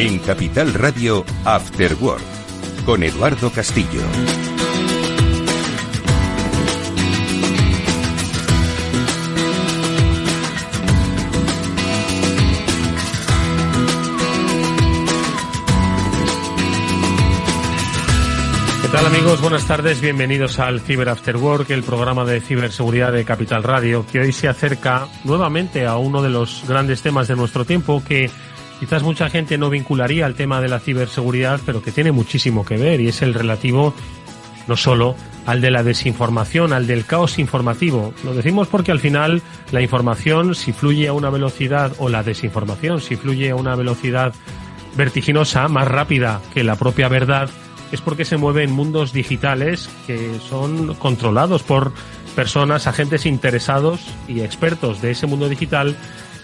En Capital Radio, After Work, con Eduardo Castillo. ¿Qué tal, amigos? Buenas tardes, bienvenidos al Cyber After Work, el programa de ciberseguridad de Capital Radio, que hoy se acerca nuevamente a uno de los grandes temas de nuestro tiempo, que quizás mucha gente no vincularía al tema de la ciberseguridad, pero que tiene muchísimo que ver, y es el relativo no solo al de la desinformación, al del caos informativo. Lo decimos porque al final la información, si fluye a una velocidad, o la desinformación, si fluye a una velocidad vertiginosa, más rápida que la propia verdad, es porque se mueve en mundos digitales que son controlados por personas, agentes interesados y expertos de ese mundo digital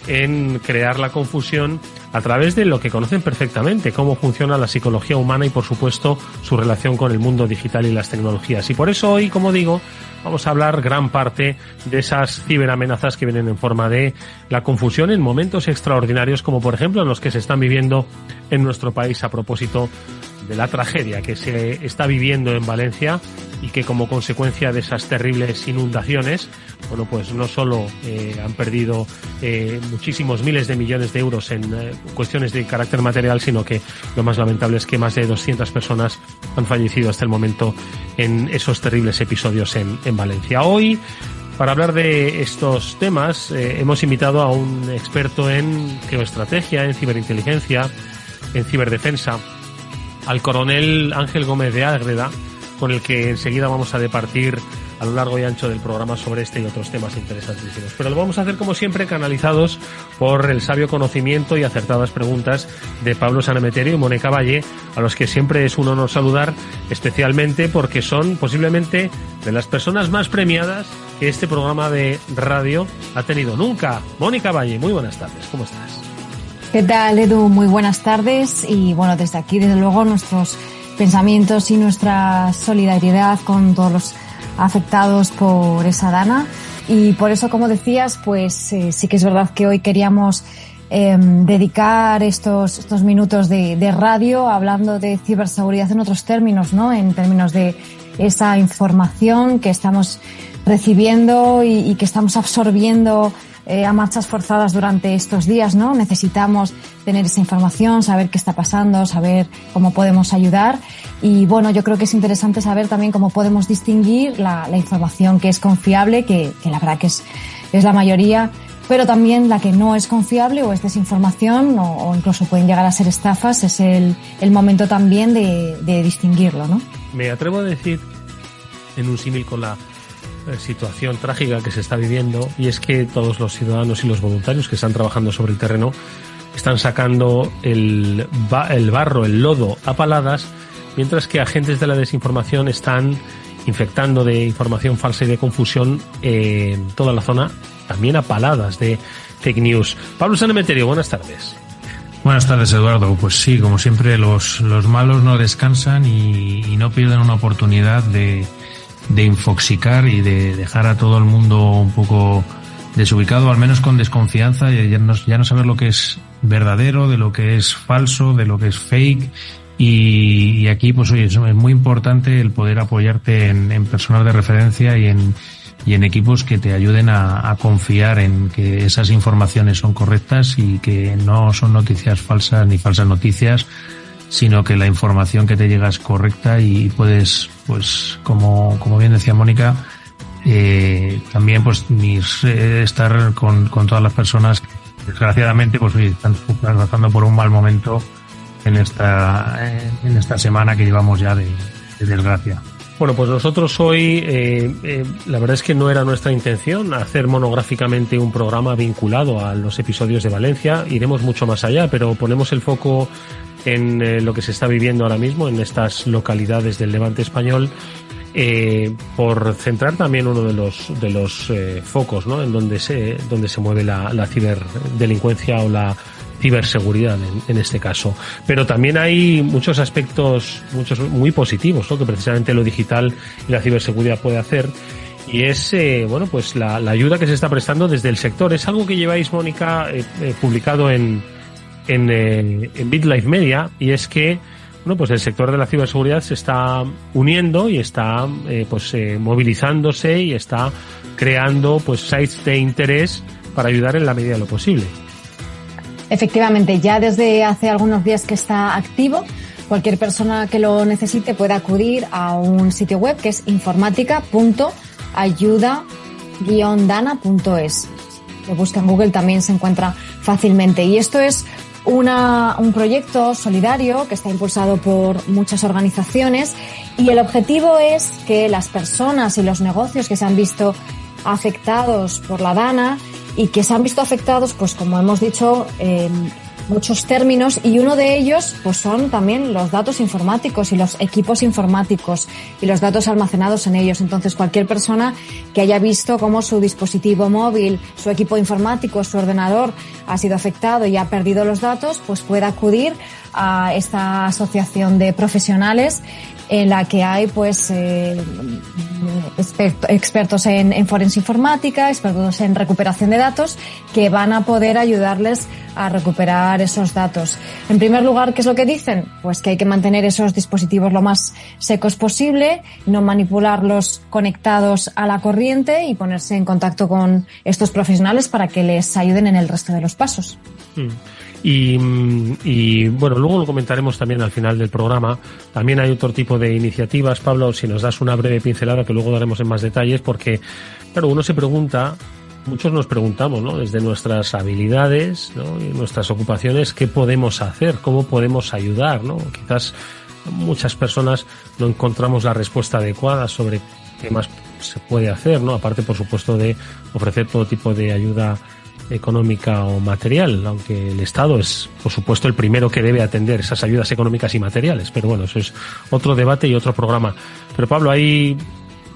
en crear la confusión a través de lo que conocen perfectamente, cómo funciona la psicología humana y, por supuesto, su relación con el mundo digital y las tecnologías. Y por eso hoy, como digo, vamos a hablar gran parte de esas ciberamenazas que vienen en forma de la confusión en momentos extraordinarios, como por ejemplo en los que se están viviendo en nuestro país a propósito de la tragedia que se está viviendo en Valencia y que, como consecuencia de esas terribles inundaciones, bueno, pues no solo han perdido muchísimos miles de millones de euros en cuestiones de carácter material, sino que lo más lamentable es que más de 200 personas han fallecido hasta el momento en esos terribles episodios en Valencia. Hoy, para hablar de estos temas, hemos invitado a un experto en geoestrategia, en ciberinteligencia, en ciberdefensa, al coronel Ángel Gómez de Ágreda, con el que enseguida vamos a departir a lo largo y ancho del programa sobre este y otros temas interesantísimos. Pero lo vamos a hacer, como siempre, canalizados por el sabio conocimiento y acertadas preguntas de Pablo Sanemeterio y Mónica Valle, a los que siempre es un honor saludar, especialmente porque son posiblemente de las personas más premiadas que este programa de radio ha tenido nunca. Mónica Valle, muy buenas tardes, ¿cómo estás? ¿Qué tal, Edu? Muy buenas tardes y, bueno, desde aquí, desde luego, nuestros pensamientos y nuestra solidaridad con todos los afectados por esa dana. Y por eso, como decías, pues sí que es verdad que hoy queríamos dedicar estos minutos de radio hablando de ciberseguridad en otros términos, ¿no? En términos de esa información que estamos recibiendo y que estamos absorbiendo a marchas forzadas durante estos días, ¿no? Necesitamos tener esa información, saber qué está pasando, saber cómo podemos ayudar. Y bueno, yo creo que es interesante saber también cómo podemos distinguir la información que es confiable, que la verdad que es la mayoría, pero también la que no es confiable o es desinformación o incluso pueden llegar a ser estafas. Es el momento también de distinguirlo, ¿no? Me atrevo a decir, en un símil con la situación trágica que se está viviendo, y es que todos los ciudadanos y los voluntarios que están trabajando sobre el terreno están sacando el barro, el lodo a paladas, mientras que agentes de la desinformación están infectando de información falsa y de confusión toda la zona, también a paladas de fake news. Pablo Sanemeterio, buenas tardes. Buenas tardes, Eduardo. Pues sí, como siempre, los malos no descansan y no pierden una oportunidad de infoxicar y de dejar a todo el mundo un poco desubicado, al menos con desconfianza, y ya no saber lo que es verdadero, de lo que es falso, de lo que es fake. Y aquí, pues oye, es muy importante el poder apoyarte en personal de referencia y en equipos que te ayuden a confiar en que esas informaciones son correctas y que no son noticias falsas ni falsas noticias, sino que la información que te llega es correcta y puedes, pues como bien decía Mónica, también pues estar con todas las personas que desgraciadamente pues están pasando por un mal momento en esta semana que llevamos ya de desgracia. Bueno, pues nosotros hoy, la verdad es que no era nuestra intención hacer monográficamente un programa vinculado a los episodios de Valencia. Iremos mucho más allá, pero ponemos el foco en lo que se está viviendo ahora mismo en estas localidades del Levante español, por centrar también uno de los focos, ¿no? En donde se mueve la ciberdelincuencia o la ciberseguridad en este caso. Pero también hay muchos aspectos, muchos muy positivos, ¿no? Que precisamente lo digital y la ciberseguridad puede hacer. Y es, pues la ayuda que se está prestando desde el sector. Es algo que lleváis, Mónica, publicado en en BitLife Media, y es que pues el sector de la ciberseguridad se está uniendo y está movilizándose y está creando sites de interés para ayudar en la medida de lo posible. Efectivamente, ya desde hace algunos días que está activo. Cualquier persona que lo necesite puede acudir a un sitio web que es informatica.ayuda-dana.es. Lo busca en Google, también se encuentra fácilmente. Y esto es un proyecto solidario que está impulsado por muchas organizaciones, y el objetivo es que las personas y los negocios que se han visto afectados por la DANA y que se han visto afectados, pues como hemos dicho, muchos términos, y uno de ellos pues son también los datos informáticos y los equipos informáticos y los datos almacenados en ellos. Entonces, cualquier persona que haya visto cómo su dispositivo móvil, su equipo informático, su ordenador ha sido afectado y ha perdido los datos, pues puede acudir a esta asociación de profesionales en la que hay expertos en forense informática, expertos en recuperación de datos, que van a poder ayudarles a recuperar esos datos. En primer lugar, ¿qué es lo que dicen? Pues que hay que mantener esos dispositivos lo más secos posible, no manipularlos conectados a la corriente y ponerse en contacto con estos profesionales para que les ayuden en el resto de los pasos. Y luego lo comentaremos también al final del programa. También hay otro tipo de iniciativas. Pablo, si nos das una breve pincelada que luego daremos en más detalles, porque claro, uno se pregunta, muchos nos preguntamos, ¿no?, desde nuestras habilidades, ¿no?, y nuestras ocupaciones, ¿qué podemos hacer? ¿Cómo podemos ayudar?, ¿no? Quizás muchas personas no encontramos la respuesta adecuada sobre qué más se puede hacer, ¿no? Aparte, por supuesto, de ofrecer todo tipo de ayuda económica o material, aunque el Estado es, por supuesto, el primero que debe atender esas ayudas económicas y materiales. Pero bueno, eso es otro debate y otro programa. Pero Pablo, hay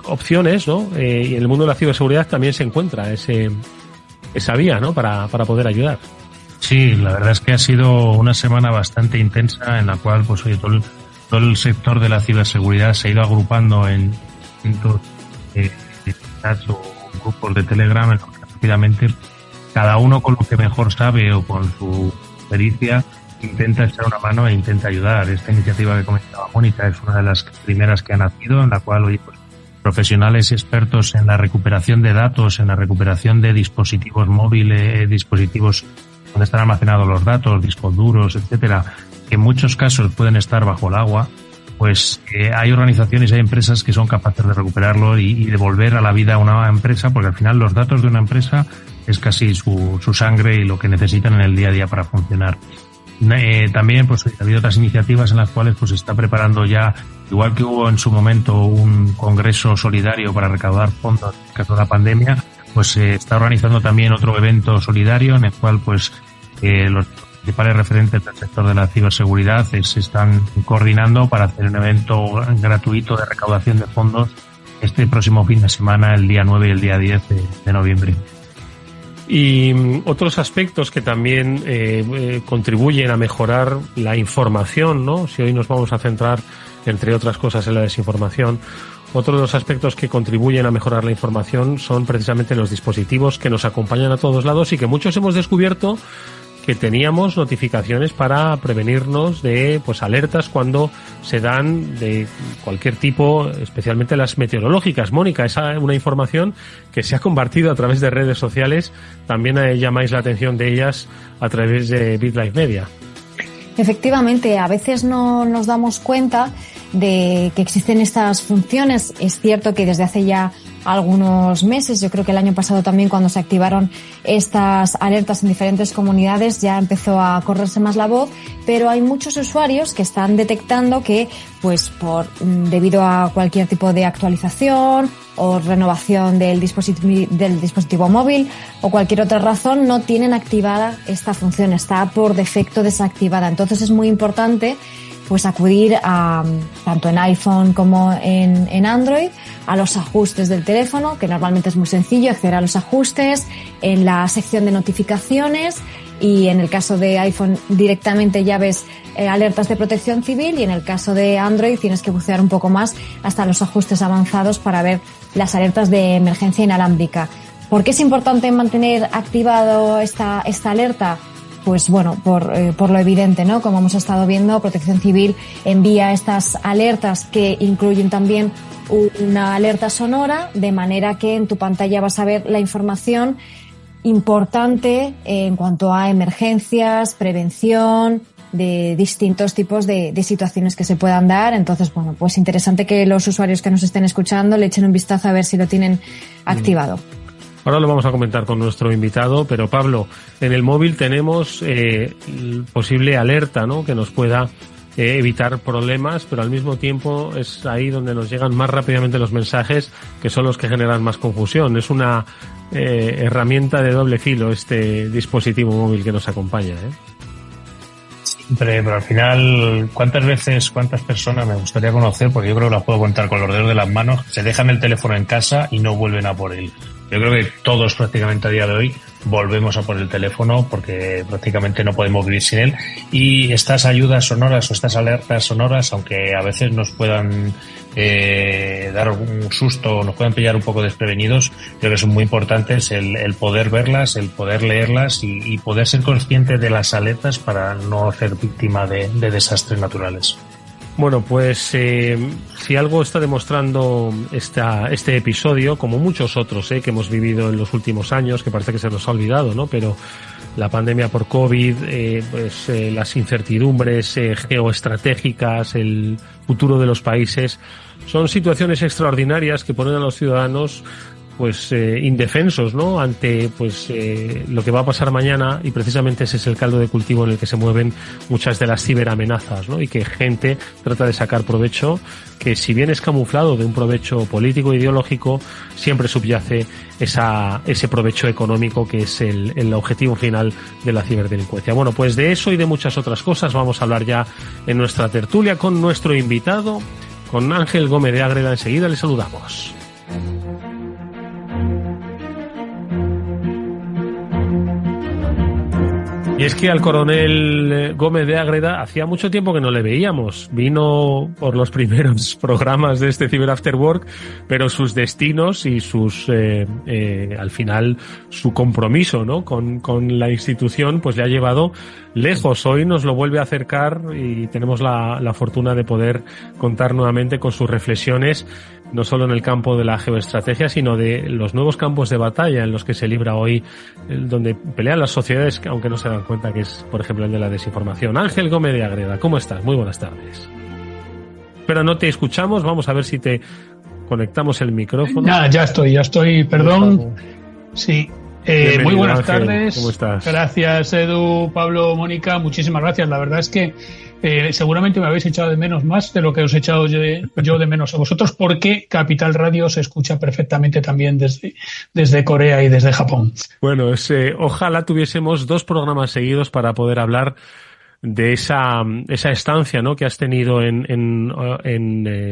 opciones, ¿no? Y en el mundo de la ciberseguridad también se encuentra esa vía, ¿no?, para poder ayudar. Sí, la verdad es que ha sido una semana bastante intensa en la cual, pues, oye, todo el sector de la ciberseguridad se ha ido agrupando en chats o grupos de Telegram en los que rápidamente cada uno con lo que mejor sabe o con su pericia intenta echar una mano e intenta ayudar. Esta iniciativa que comentaba Mónica es una de las primeras que ha nacido, en la cual, oye, pues, profesionales expertos en la recuperación de datos, en la recuperación de dispositivos móviles, dispositivos donde están almacenados los datos, discos duros, etcétera, que en muchos casos pueden estar bajo el agua, pues hay organizaciones, hay empresas que son capaces de recuperarlo y devolver a la vida a una empresa, porque al final los datos de una empresa es casi su sangre y lo que necesitan en el día a día para funcionar. También pues ha habido otras iniciativas en las cuales pues se está preparando ya, igual que hubo en su momento un congreso solidario para recaudar fondos en caso de la pandemia, pues se está organizando también otro evento solidario en el cual pues los principales referentes del sector de la ciberseguridad se están coordinando para hacer un evento gratuito de recaudación de fondos este próximo fin de semana, el día 9 y el día 10 de noviembre. Y otros aspectos que también contribuyen a mejorar la información, ¿no? Si hoy nos vamos a centrar, entre otras cosas, en la desinformación, otro de los aspectos que contribuyen a mejorar la información son precisamente los dispositivos que nos acompañan a todos lados y que muchos hemos descubierto que teníamos notificaciones para prevenirnos de alertas cuando se dan de cualquier tipo, especialmente las meteorológicas. Mónica, es una información que se ha compartido a través de redes sociales. También llamáis la atención de ellas a través de BitLife Media. Efectivamente, a veces no nos damos cuenta de que existen estas funciones. Es cierto que desde hace ya algunos meses, yo creo que el año pasado también, cuando se activaron estas alertas en diferentes comunidades, ya empezó a correrse más la voz, pero hay muchos usuarios que están detectando que, debido a cualquier tipo de actualización o renovación del dispositivo móvil o cualquier otra razón, no tienen activada esta función, está por defecto desactivada. Entonces es muy importante acudir tanto en iPhone como en Android, a los ajustes del teléfono, que normalmente es muy sencillo acceder a los ajustes, en la sección de notificaciones, y en el caso de iPhone directamente ya ves alertas de protección civil, y en el caso de Android tienes que bucear un poco más hasta los ajustes avanzados para ver las alertas de emergencia inalámbrica. ¿Por qué es importante mantener activado esta alerta? pues bueno, por lo evidente, ¿no? Como hemos estado viendo, Protección Civil envía estas alertas que incluyen también una alerta sonora, de manera que en tu pantalla vas a ver la información importante en cuanto a emergencias, prevención, de distintos tipos de situaciones que se puedan dar. Entonces, bueno, pues interesante que los usuarios que nos estén escuchando le echen un vistazo a ver si lo tienen activado. Ahora lo vamos a comentar con nuestro invitado, pero Pablo, en el móvil tenemos posible alerta, ¿no?, que nos pueda evitar problemas, pero al mismo tiempo es ahí donde nos llegan más rápidamente los mensajes, que son los que generan más confusión. Es una herramienta de doble filo este dispositivo móvil que nos acompaña, Pero al final, cuántas personas me gustaría conocer, porque yo creo que las puedo contar con los dedos de las manos, se dejan el teléfono en casa y no vuelven a por él. Yo creo que todos prácticamente a día de hoy volvemos a por el teléfono porque prácticamente no podemos vivir sin él. Y estas ayudas sonoras o estas alertas sonoras, aunque a veces nos puedan dar un susto, nos puedan pillar un poco desprevenidos, creo que son muy importantes el poder verlas, el poder leerlas y poder ser consciente de las alertas para no ser víctima de desastres naturales. Bueno, pues si algo está demostrando este episodio, como muchos otros que hemos vivido en los últimos años, que parece que se nos ha olvidado, ¿no? Pero la pandemia por COVID, las incertidumbres geoestratégicas, el futuro de los países, son situaciones extraordinarias que ponen a los ciudadanos pues indefensos, ¿no?, ante lo que va a pasar mañana, y precisamente ese es el caldo de cultivo en el que se mueven muchas de las ciberamenazas, ¿no?, y que gente trata de sacar provecho, que si bien es camuflado de un provecho político e ideológico, siempre subyace ese provecho económico que es el objetivo final de la ciberdelincuencia. Bueno, pues de eso y de muchas otras cosas vamos a hablar ya en nuestra tertulia con nuestro invitado, con Ángel Gómez de Ágreda. Enseguida le saludamos. Y es que al coronel Gómez de Ágreda hacía mucho tiempo que no le veíamos. Vino por los primeros programas de este Cyber After Work, pero sus destinos y al final su compromiso, ¿no?, con la institución, pues le ha llevado lejos. Hoy nos lo vuelve a acercar y tenemos la fortuna de poder contar nuevamente con sus reflexiones, no solo en el campo de la geoestrategia, sino de los nuevos campos de batalla en los que se libra hoy, donde pelean las sociedades, aunque no se dan cuenta, que es, por ejemplo, el de la desinformación. Ángel Gómez de Ágreda, ¿cómo estás? Muy buenas tardes. Pero no te escuchamos, vamos a ver si te conectamos el micrófono. Ya estoy, perdón. Sí. Muy buenas Ángel, tardes. ¿cómo estás? Gracias, Edu, Pablo, Mónica, muchísimas gracias. La verdad es que seguramente me habéis echado de menos más de lo que os he echado yo de menos a vosotros, porque Capital Radio se escucha perfectamente también desde Corea y desde Japón. Bueno, ojalá tuviésemos 2 programas seguidos para poder hablar de esa estancia, ¿no?, que has tenido en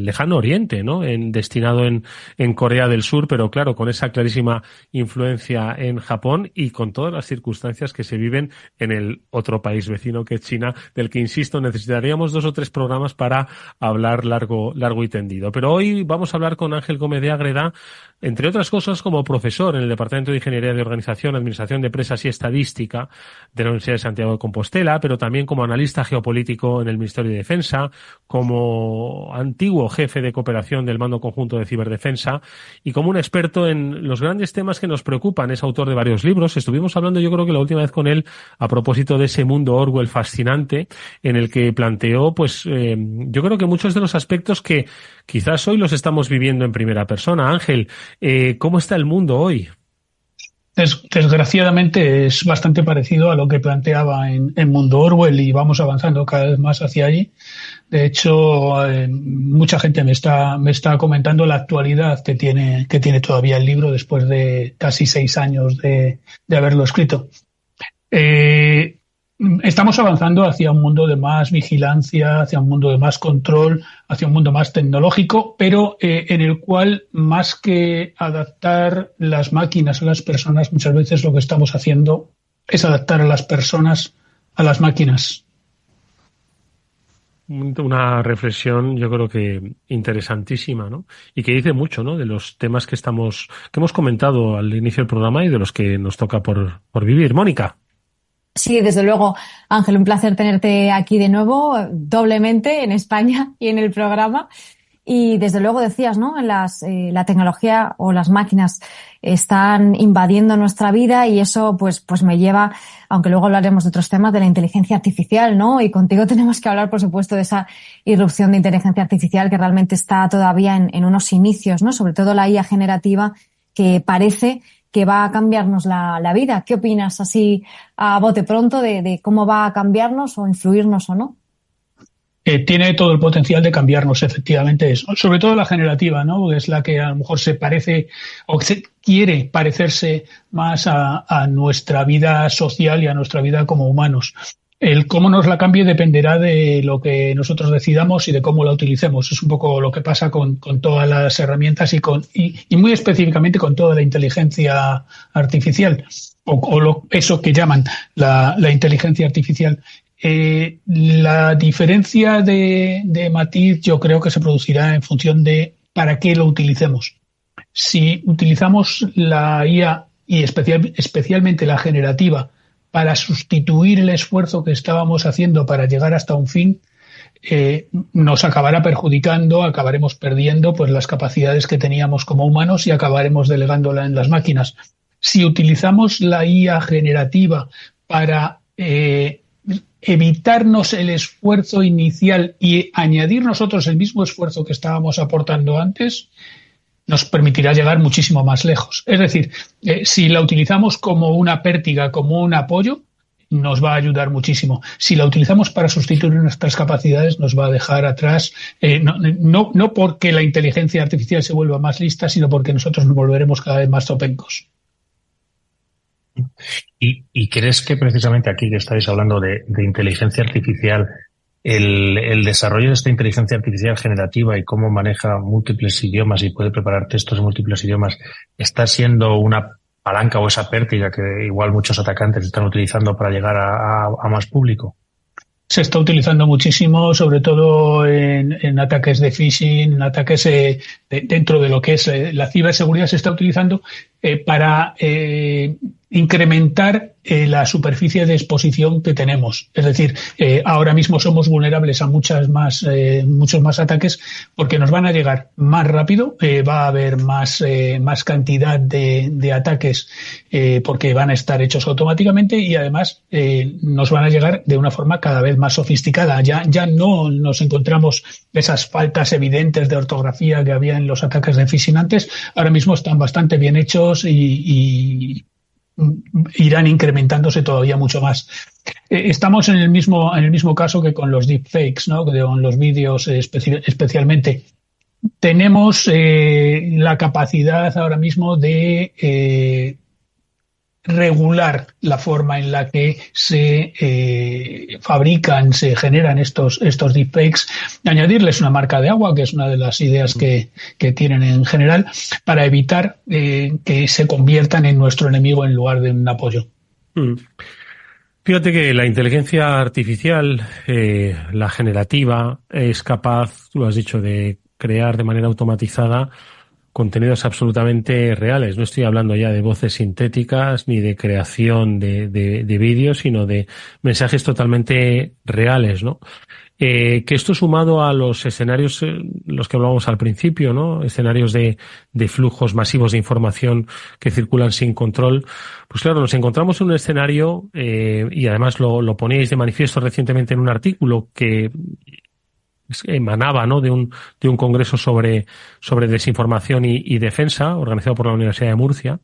lejano oriente, ¿no?, destinado en Corea del Sur, pero claro, con esa clarísima influencia en Japón y con todas las circunstancias que se viven en el otro país vecino, que es China, del que, insisto, necesitaríamos 2 o 3 programas para hablar largo y tendido. Pero hoy vamos a hablar con Ángel Gómez de Ágreda, entre otras cosas, como profesor en el Departamento de Ingeniería de Organización, Administración de Empresas y Estadística de la Universidad de Santiago de Compostela, pero también como analista geopolítico en el Ministerio de Defensa, como antiguo jefe de cooperación del Mando Conjunto de Ciberdefensa y como un experto en los grandes temas que nos preocupan. Es autor de varios libros. Estuvimos hablando, yo creo que la última vez con él, a propósito de ese mundo Orwell fascinante, en el que planteó, yo creo que muchos de los aspectos que quizás hoy los estamos viviendo en primera persona. Ángel, ¿cómo está el mundo hoy? Desgraciadamente es bastante parecido a lo que planteaba en Mundo Orwell, y vamos avanzando cada vez más hacia allí. De hecho, mucha gente me está comentando la actualidad que tiene todavía el libro después de casi 6 años de haberlo escrito. Estamos avanzando hacia un mundo de más vigilancia, hacia un mundo de más control, hacia un mundo más tecnológico, pero en el cual, más que adaptar las máquinas a las personas, muchas veces lo que estamos haciendo es adaptar a las personas a las máquinas. Una reflexión, yo creo que interesantísima, ¿no? Y que dice mucho, ¿no?, de los temas que hemos comentado al inicio del programa y de los que nos toca por vivir. Mónica. Sí, desde luego, Ángel, un placer tenerte aquí de nuevo, doblemente en España y en el programa. Y desde luego decías, ¿no? La tecnología o las máquinas están invadiendo nuestra vida y eso pues me lleva, aunque luego hablaremos de otros temas, de la inteligencia artificial, ¿no? Y contigo tenemos que hablar, por supuesto, de esa irrupción de inteligencia artificial que realmente está todavía en unos inicios, ¿no? Sobre todo la IA generativa, que parece que va a cambiarnos la vida. ¿Qué opinas así a bote pronto de cómo va a cambiarnos o influirnos o no? Tiene todo el potencial de cambiarnos, efectivamente, eso. Sobre todo la generativa, ¿no? Es la que a lo mejor se parece o se quiere parecerse más a nuestra vida social y a nuestra vida como humanos. El cómo nos la cambie dependerá de lo que nosotros decidamos y de cómo la utilicemos. Es un poco lo que pasa con todas las herramientas y muy específicamente con toda la inteligencia artificial eso que llaman la inteligencia artificial. La diferencia de matiz yo creo que se producirá en función de para qué lo utilicemos. Si utilizamos la IA y especialmente la generativa para sustituir el esfuerzo que estábamos haciendo para llegar hasta un fin, nos acabará perjudicando, acabaremos perdiendo pues las capacidades que teníamos como humanos y acabaremos delegándola en las máquinas. Si utilizamos la IA generativa para evitarnos el esfuerzo inicial y añadir nosotros el mismo esfuerzo que estábamos aportando antes, nos permitirá llegar muchísimo más lejos. Es decir, si la utilizamos como una pértiga, como un apoyo, nos va a ayudar muchísimo. Si la utilizamos para sustituir nuestras capacidades, nos va a dejar atrás, no porque la inteligencia artificial se vuelva más lista, sino porque nosotros nos volveremos cada vez más zopencos. ¿Y crees que precisamente aquí que estáis hablando de inteligencia artificial, el desarrollo de esta inteligencia artificial generativa y cómo maneja múltiples idiomas y puede preparar textos en múltiples idiomas está siendo una palanca o esa pértiga que igual muchos atacantes están utilizando para llegar a más público? Se está utilizando muchísimo, sobre todo en ataques de phishing, en ataques dentro de lo que es la ciberseguridad. Se está utilizando para incrementar la superficie de exposición que tenemos. Es decir, ahora mismo somos vulnerables a muchos más ataques porque nos van a llegar más rápido, va a haber más cantidad de ataques porque van a estar hechos automáticamente y además nos van a llegar de una forma cada vez más sofisticada. Ya no nos encontramos esas faltas evidentes de ortografía que había en los ataques de phishing antes. Ahora mismo están bastante bien hechos y irán incrementándose todavía mucho más. Estamos en el mismo caso que con los deepfakes, ¿no? Con los vídeos especialmente. Tenemos la capacidad ahora mismo de regular la forma en la que se fabrican, se generan estos deepfakes, añadirles una marca de agua, que es una de las ideas que tienen en general, para evitar que se conviertan en nuestro enemigo en lugar de un apoyo. Fíjate que la inteligencia artificial, la generativa, es capaz, tú lo has dicho, de crear de manera automatizada contenidos absolutamente reales. No estoy hablando ya de voces sintéticas ni de creación de vídeos, sino de mensajes totalmente reales, ¿no? Que esto sumado a los escenarios, los que hablábamos al principio, ¿no? Escenarios de flujos masivos de información que circulan sin control. Pues claro, nos encontramos en un escenario, y además lo poníais de manifiesto recientemente en un artículo que emanaba, ¿no? de un congreso sobre desinformación y defensa, organizado por la Universidad de Murcia.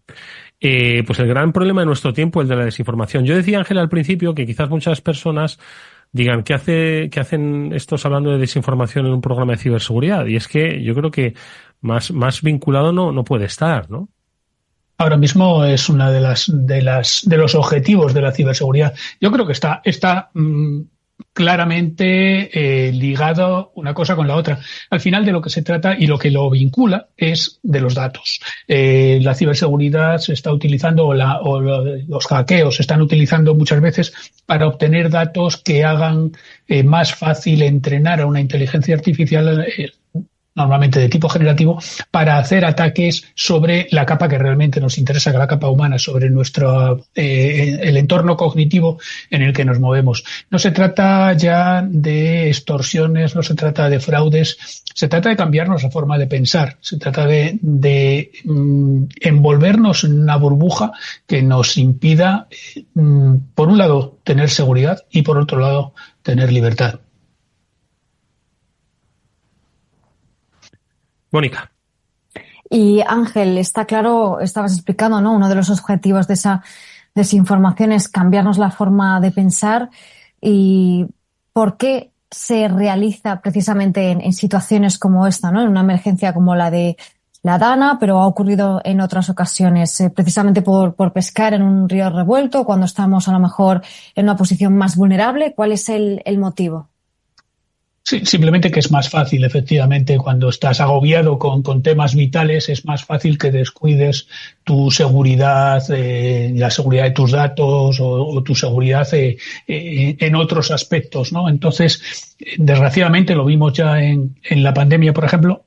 Pues el gran problema de nuestro tiempo, el de la desinformación. Yo decía, Ángel, al principio que quizás muchas personas digan, ¿qué hacen estos hablando de desinformación en un programa de ciberseguridad? Y es que yo creo que más vinculado no puede estar, ¿no? Ahora mismo es una de los objetivos de la ciberseguridad. Yo creo que está claramente ligado una cosa con la otra. Al final de lo que se trata y lo que lo vincula es de los datos. La ciberseguridad se está utilizando o los hackeos se están utilizando muchas veces para obtener datos que hagan más fácil entrenar a una inteligencia artificial normalmente de tipo generativo, para hacer ataques sobre la capa que realmente nos interesa, que es la capa humana, sobre el entorno cognitivo en el que nos movemos. No se trata ya de extorsiones, no se trata de fraudes, se trata de cambiarnos la forma de pensar, se trata de envolvernos en una burbuja que nos impida, por un lado, tener seguridad y, por otro lado, tener libertad. Mónica. Y Ángel, está claro, estabas explicando, ¿no? Uno de los objetivos de esa desinformación es cambiarnos la forma de pensar. ¿Y por qué se realiza precisamente en situaciones como esta, ¿no? En una emergencia como la de la Dana, pero ha ocurrido en otras ocasiones, precisamente por pescar en un río revuelto, cuando estamos a lo mejor en una posición más vulnerable? ¿Cuál es el motivo? Sí, simplemente que es más fácil, efectivamente, cuando estás agobiado con temas vitales, es más fácil que descuides tu seguridad, la seguridad de tus datos o tu seguridad en otros aspectos, ¿no? Entonces, desgraciadamente lo vimos ya en la pandemia, por ejemplo,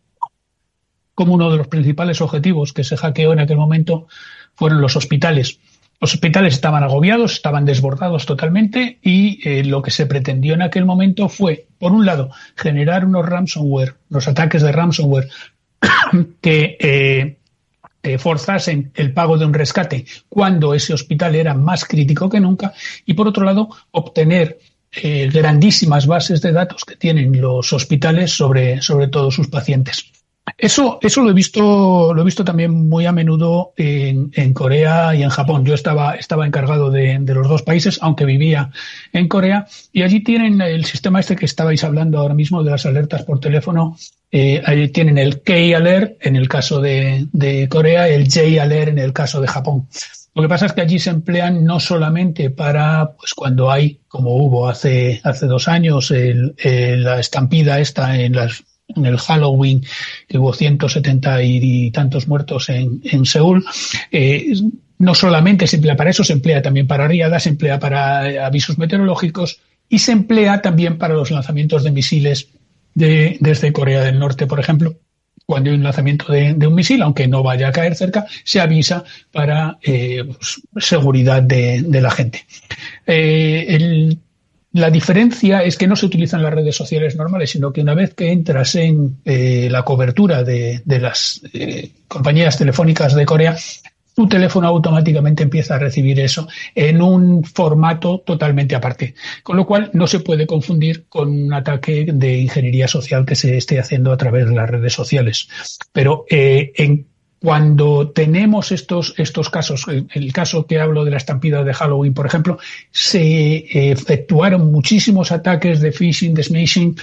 como uno de los principales objetivos que se hackeó en aquel momento fueron los hospitales. Los hospitales estaban agobiados, estaban desbordados totalmente y lo que se pretendió en aquel momento fue, por un lado, generar unos ataques de ransomware que forzasen el pago de un rescate cuando ese hospital era más crítico que nunca y, por otro lado, obtener grandísimas bases de datos que tienen los hospitales sobre todos sus pacientes. Eso lo he visto también muy a menudo en Corea y en Japón. Yo estaba encargado de los dos países, aunque vivía en Corea, y allí tienen el sistema este que estabais hablando ahora mismo de las alertas por teléfono. Allí tienen el K-Alert en el caso de Corea, el J-Alert en el caso de Japón. Lo que pasa es que allí se emplean no solamente para, pues cuando hay, como hubo hace 2 años, la estampida esta en el Halloween, que hubo 170 y tantos muertos en Seúl. No solamente se emplea para eso, se emplea también para riadas, se emplea para avisos meteorológicos y se emplea también para los lanzamientos de misiles desde Corea del Norte, por ejemplo. Cuando hay un lanzamiento de un misil, aunque no vaya a caer cerca, se avisa para seguridad de la gente. La diferencia es que no se utilizan las redes sociales normales, sino que una vez que entras en la cobertura de las compañías telefónicas de Corea, tu teléfono automáticamente empieza a recibir eso en un formato totalmente aparte. Con lo cual no se puede confundir con un ataque de ingeniería social que se esté haciendo a través de las redes sociales. Pero cuando tenemos estos casos, el caso que hablo de la estampida de Halloween, por ejemplo, se efectuaron muchísimos ataques de phishing, de smishing,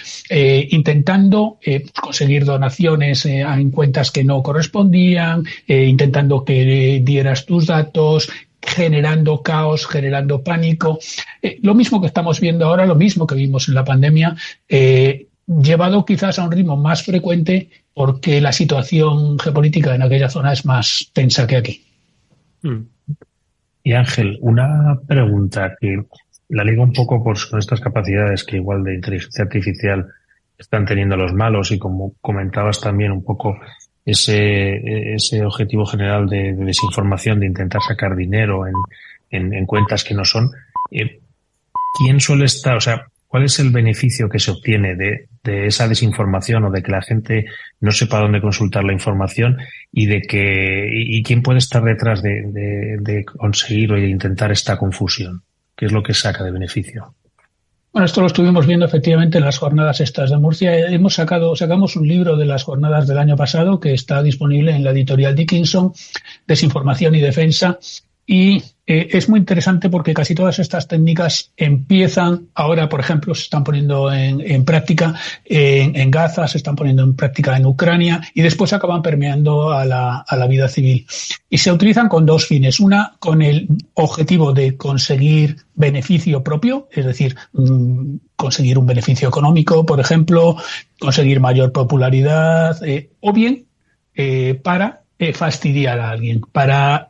intentando conseguir donaciones en cuentas que no correspondían, intentando que dieras tus datos, generando caos, generando pánico. Lo mismo que estamos viendo ahora, lo mismo que vimos en la pandemia, llevado quizás a un ritmo más frecuente porque la situación geopolítica en aquella zona es más tensa que aquí. Y Ángel, una pregunta que la ligo un poco con estas capacidades que igual de inteligencia artificial están teniendo los malos y como comentabas también un poco ese objetivo general de desinformación, de intentar sacar dinero en cuentas que no son. ¿Quién suele estar, cuál es el beneficio que se obtiene de esa desinformación o de que la gente no sepa dónde consultar la información y quién puede estar detrás de conseguir o de intentar esta confusión? ¿Qué es lo que saca de beneficio? Bueno, esto lo estuvimos viendo efectivamente en las jornadas estas de Murcia. Sacamos un libro de las jornadas del año pasado que está disponible en la editorial Dickinson, Desinformación y Defensa. Y es muy interesante porque casi todas estas técnicas empiezan ahora, por ejemplo, se están poniendo en práctica en Gaza, se están poniendo en práctica en Ucrania y después acaban permeando a la vida civil. Y se utilizan con dos fines. Una, con el objetivo de conseguir beneficio propio, es decir, conseguir un beneficio económico, por ejemplo, conseguir mayor popularidad, o bien para fastidiar a alguien, para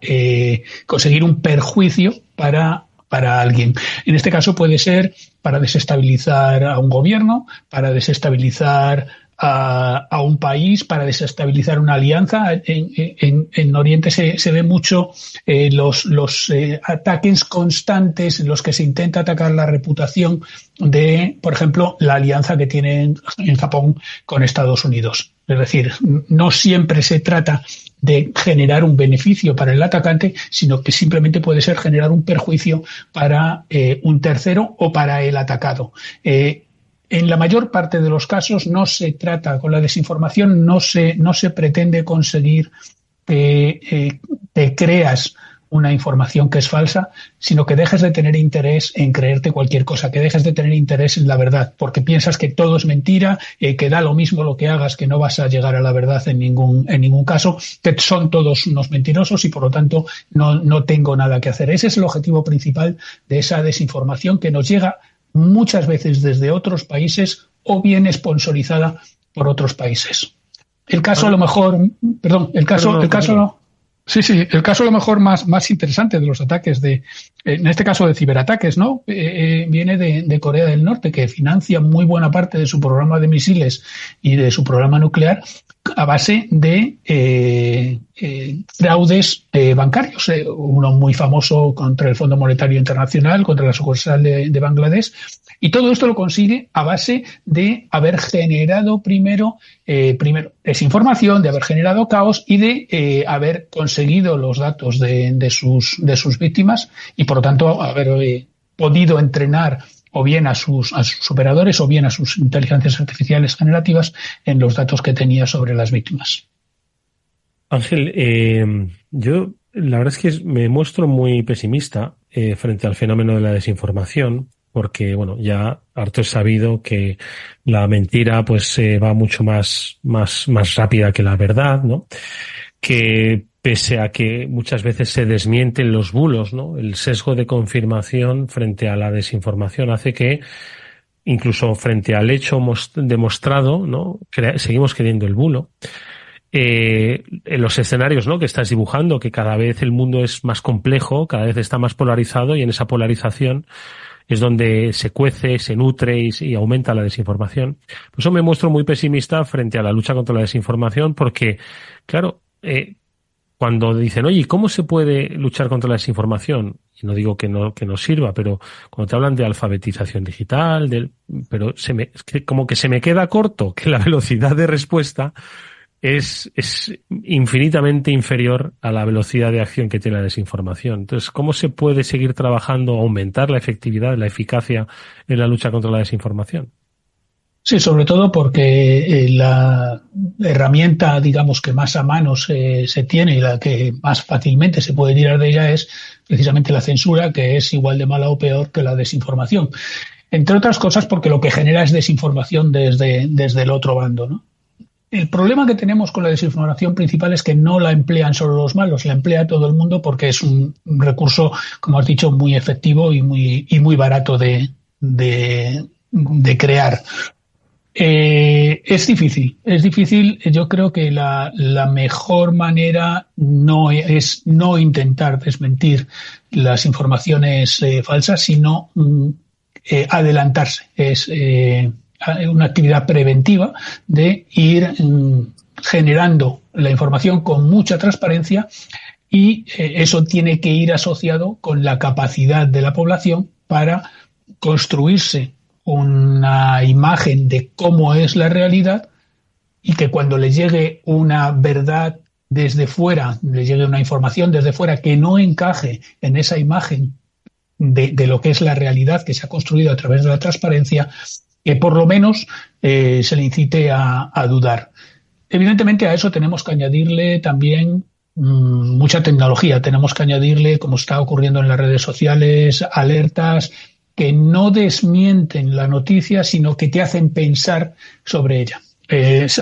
conseguir un perjuicio para alguien. En este caso puede ser para desestabilizar a un gobierno, para desestabilizar a un país, para desestabilizar una alianza. En Oriente se ve mucho los ataques constantes en los que se intenta atacar la reputación de, por ejemplo, la alianza que tiene en Japón con Estados Unidos. Es decir, no siempre se trata de generar un beneficio para el atacante, sino que simplemente puede ser generar un perjuicio para un tercero o para el atacado. En la mayor parte de los casos no se trata, con la desinformación no se pretende conseguir que te creas una información que es falsa, sino que dejes de tener interés en creerte cualquier cosa, que dejes de tener interés en la verdad, porque piensas que todo es mentira, que da lo mismo lo que hagas, que no vas a llegar a la verdad en ningún caso, que son todos unos mentirosos y por lo tanto no tengo nada que hacer. Ese es el objetivo principal de esa desinformación que nos llega muchas veces desde otros países o bien sponsorizada por otros países. El caso a lo mejor, el caso a lo mejor más interesante de los ataques en este caso de ciberataques, ¿no? Viene de Corea del Norte, que financia muy buena parte de su programa de misiles y de su programa nuclear a base de fraudes bancarios. Uno muy famoso contra el Fondo Monetario Internacional, contra la sucursal de Bangladesh. Y todo esto lo consigue a base de haber generado primero desinformación, de haber generado caos y de haber conseguido los datos de sus víctimas y, por lo tanto, haber podido entrenar o bien a sus operadores o bien a sus inteligencias artificiales generativas en los datos que tenía sobre las víctimas. Ángel, yo la verdad es que me muestro muy pesimista frente al fenómeno de la desinformación, porque bueno, ya harto es sabido que la mentira pues va mucho más rápida que la verdad, ¿no? Que pese a que muchas veces se desmienten los bulos, ¿no? El sesgo de confirmación frente a la desinformación hace que incluso frente al hecho demostrado, ¿no? Seguimos creyendo el bulo. En los escenarios, ¿no? Que estás dibujando, que cada vez el mundo es más complejo, cada vez está más polarizado y en esa polarización es donde se cuece, se nutre y aumenta la desinformación. Por eso me muestro muy pesimista frente a la lucha contra la desinformación porque, claro, cuando dicen, oye, ¿cómo se puede luchar contra la desinformación? Y no digo que no sirva, pero cuando te hablan de alfabetización digital, pero como que se me queda corto que la velocidad de respuesta es infinitamente inferior a la velocidad de acción que tiene la desinformación. Entonces, ¿cómo se puede seguir trabajando, aumentar la efectividad, la eficacia en la lucha contra la desinformación? Sí, sobre todo porque la herramienta, digamos, que más a mano se tiene y la que más fácilmente se puede tirar de ella es precisamente la censura, que es igual de mala o peor que la desinformación. Entre otras cosas porque lo que genera es desinformación desde el otro bando, ¿no? El problema que tenemos con la desinformación principal es que no la emplean solo los malos, la emplea todo el mundo porque es un recurso, como has dicho, muy efectivo y muy barato de crear. Es difícil. Yo creo que la mejor manera es no intentar desmentir las informaciones falsas, sino adelantarse. Es una actividad preventiva de ir generando la información con mucha transparencia y eso tiene que ir asociado con la capacidad de la población para construirse una imagen de cómo es la realidad y que cuando le llegue una verdad desde fuera, le llegue una información desde fuera que no encaje en esa imagen de lo que es la realidad que se ha construido a través de la transparencia, que por lo menos se le incite a dudar. Evidentemente a eso tenemos que añadirle también mucha tecnología. Tenemos que añadirle, como está ocurriendo en las redes sociales, alertas que no desmienten la noticia, sino que te hacen pensar sobre ella.